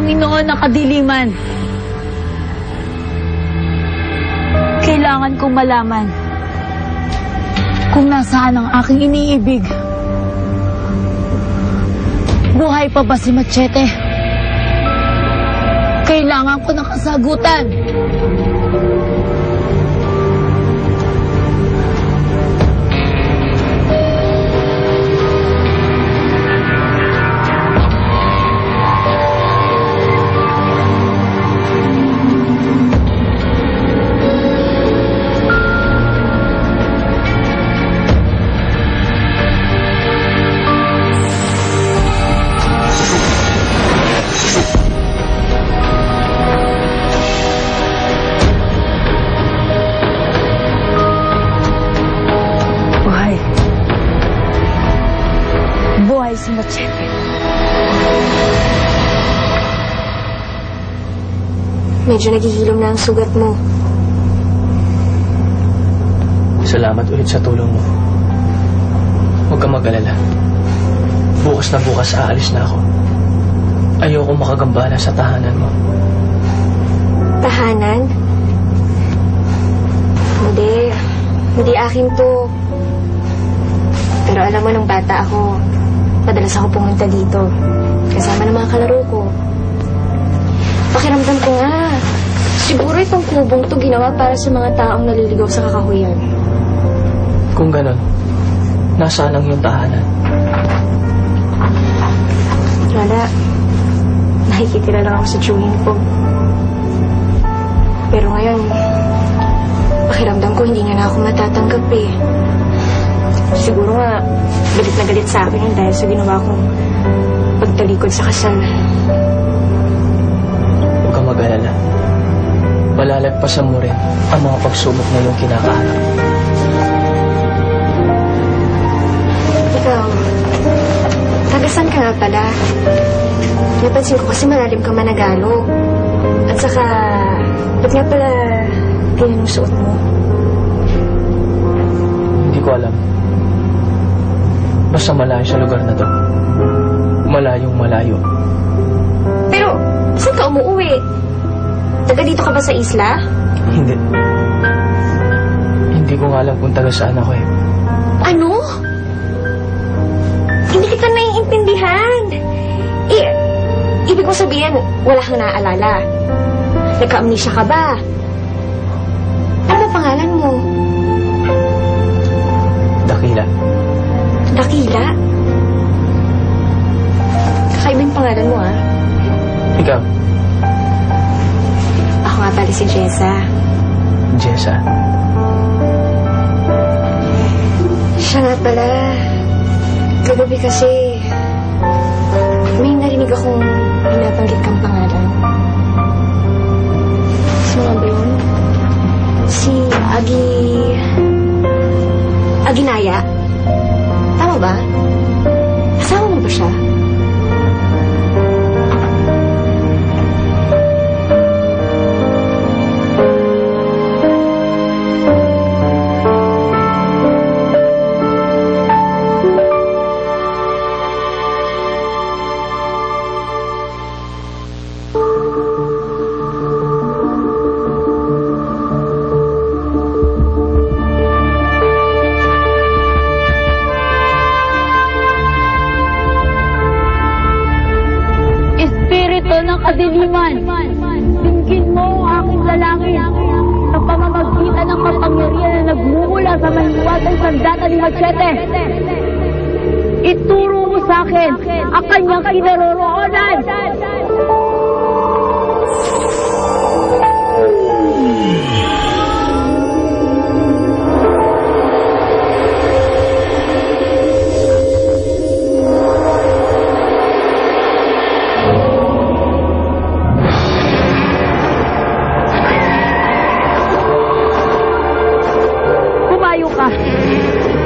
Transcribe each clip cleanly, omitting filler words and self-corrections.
Panginoon ng kadiliman. Kailangan kong malaman kung nasaan ang aking iniibig. Buhay pa ba si Machete? Kailangan ko ng kasagutan. Buhay si Machete. Medyo naghihilom na ang sugat mo. Salamat ulit sa tulong mo. Huwag kang mag-alala. Bukas na bukas aalis na ako. Ayoko makagambala sa tahanan mo. Tahanan? Hindi akin to. Pero alam mo, nung bata ako, madalas ako pumunta dito. Kasama ng mga kalaro ko. Pakiramdam ko nga, siguro itong kubong to ginawa para sa mga taong naliligaw sa kakahuyan. Kung ganon, nasaan ang iyong tahanan? Wala. Nakikitira lang ako sa chewing ko. Pero ngayon, pakiramdam ko hindi niya na ako matatanggap eh. Siguro nga, galit na galit sa akin yun dahil sa ginawa kong pagtalikod sa kasal. Huwag kang mag-alala. Palalagpasan mo rin ang mga pagsubok na iyong kinakaharap. Ikaw, tagasan ka nga pala. Napansin ko kasi malalim ka managalog. At saka, ba't nga pala ganyan ang suot mo? Hindi ko alam. Basta malayo sa lugar na to. Malayong malayo. Pero, saan ka umuwi? Taga dito ka ba sa isla? Hindi. Hindi ko nga alam kung taga saan ako eh. Ano? Hindi kita naiintindihan. Ibig ko sabihin, wala kang naaalala. Nagka-amnesia ka ba? Ano pangalan mo? Dakila. Dakila? Kakaiba yung pangalan mo, ah. Ikaw? Ako nga pala si Jessa. Jessa? Siya nga pala. Kagabi kasi, may narinig akong pinabanggit kang pangalan. Sino nga ba yun? Si Aginaya? Tama ba? Asawa mo ba siya? Kadiliman, tingin mo ang aking lalaki sa pamamagitan ng kapangyarihan na nagmumula sa mahiwagang sandata ni Machete. Ituro mo sa akin ang kanyang kinaroroonan.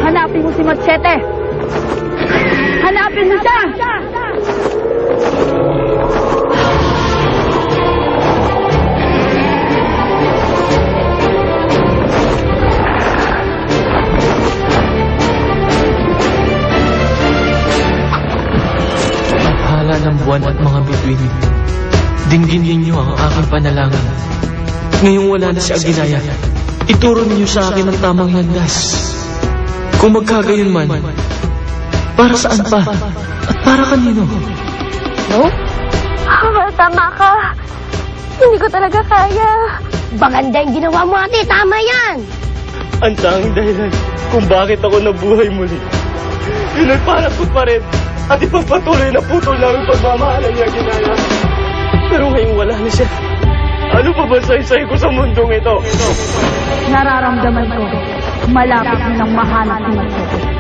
Hanapin mo si Machete. Hanapin mo siya. Ang hala ng buwan at mga bituin, Dinggin ninyo ang aking panalangin. Ngayong wala na si Aguilaya, ituro ninyo sa akin ang tamang landas. Kung magkagayon man, para saan pa? At para kanino? No? Tama ka. Hindi ko talaga kaya. Maganda yung ginawa mo, ate. Tama yan. Ang tanging dahilan kung bakit ako nabuhay muli. Yun ay para ko pa rin at ipagpatuloy na putol namin pagmamahalan niya, Ginaya. Pero ngayong wala na siya. Ano pa ba saysay ko sa mundong ito? Nararamdaman ko, malapit mo nang mahanap ni Mateo.